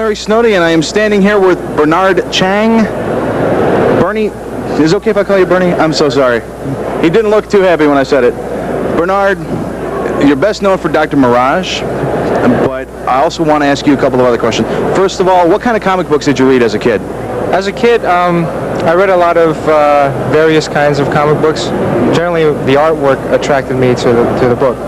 Larry Snodie, and I am standing here with Bernard Chang. Bernie, is it okay if I call you Bernie? I'm so sorry. He didn't look too happy when I said it. Bernard, you're best known for Dr. Mirage, but I also want to ask you a couple of other questions. First of all, what kind of comic books did you read as a kid? As a kid, I read a lot of various kinds of comic books. Generally, the artwork attracted me to the book.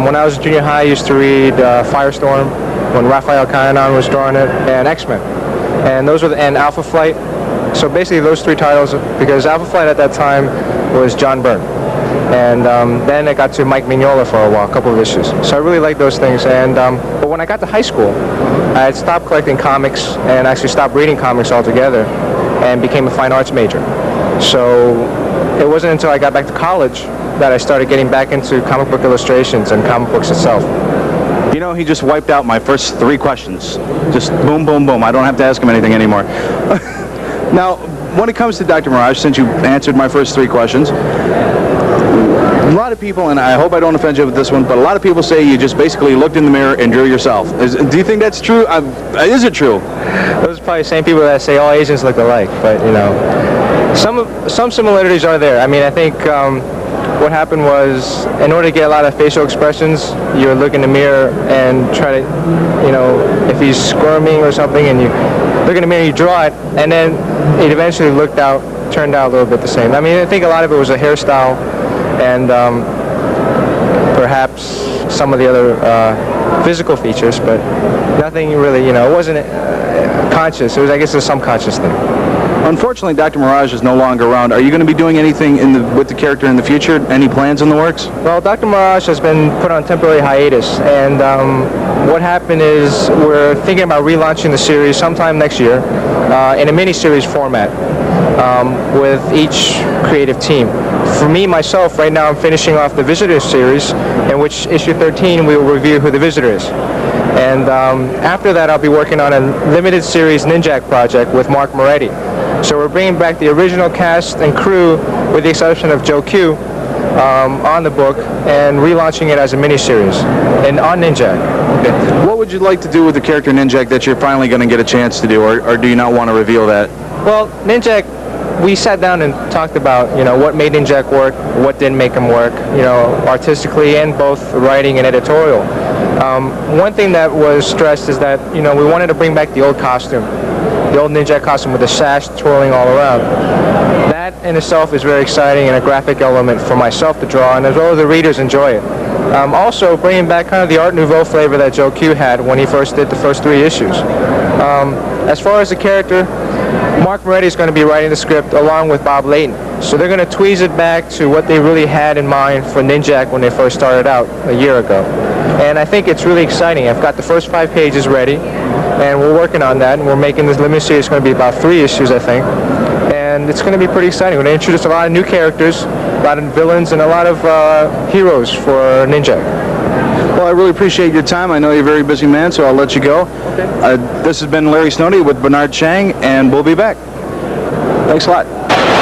When I was in junior high, I used to read Firestorm, when Raphael Kayanan was drawing it, and X-Men. And those were and Alpha Flight. So basically those three titles, because Alpha Flight at that time was John Byrne. And then it got to Mike Mignola for a while, a couple of issues. So I really liked those things. And but when I got to high school, I had stopped collecting comics and actually stopped reading comics altogether and became a fine arts major. So it wasn't until I got back to college that I started getting back into comic book illustrations and comic books itself. You know, he just wiped out my first 3 questions. Just boom, boom, boom. I don't have to ask him anything anymore. Now, when it comes to Dr. Mirage, since you answered my first 3 questions, a lot of people, and I hope I don't offend you with this one, but a lot of people say you just basically looked in the mirror and drew yourself. Do you think that's true? Is it true? Those are probably the same people that say all Asians look alike, but, you know, some similarities are there. I mean, I think what happened was, in order to get a lot of facial expressions, you would look in the mirror and try to, you know, if he's squirming or something, and you look in the mirror, you draw it, and then it eventually turned out a little bit the same. I mean, I think a lot of it was a hairstyle, and perhaps some of the other physical features, but nothing really, you know, it wasn't conscious. It was, I guess, a subconscious thing. Unfortunately, Dr. Mirage is no longer around. Are you going to be doing anything with the character in the future? Any plans in the works? Well, Dr. Mirage has been put on temporary hiatus, and what happened is we're thinking about relaunching the series sometime next year in a mini-series format with each creative team. For me, myself, right now I'm finishing off the Visitor series, in which issue 13 we will review who the Visitor is. And after that, I'll be working on a limited series Ninjak project with Mark Moretti. So we're bringing back the original cast and crew, with the exception of Joe Q, on the book, and relaunching it as a miniseries on Ninjak. Okay. What would you like to do with the character Ninjak that you're finally going to get a chance to do, or do you not want to reveal that? Well, Ninjak, we sat down and talked about, you know, what made Ninjak work, what didn't make him work, you know, artistically and both writing and editorial. One thing that was stressed is that, you know, we wanted to bring back the old costume. The old Ninjak costume with the sash twirling all around. That in itself is very exciting and a graphic element for myself to draw, and as well as the readers enjoy it. Also bringing back kind of the Art Nouveau flavor that Joe Q had when he first did the first 3 issues. As far as the character, Mark Moretti is going to be writing the script along with Bob Layton. So they're going to tweeze it back to what they really had in mind for Ninjak when they first started out a year ago. And I think it's really exciting. I've got the first 5 pages ready, and we're working on that, and we're making this limited series. It's going to be about 3 issues, I think. And it's going to be pretty exciting. We're going to introduce a lot of new characters, a lot of villains, and a lot of heroes for Ninjak. Well, I really appreciate your time. I know you're a very busy man, so I'll let you go. Okay. This has been Larry Snodie with Bernard Chang, and we'll be back. Thanks a lot.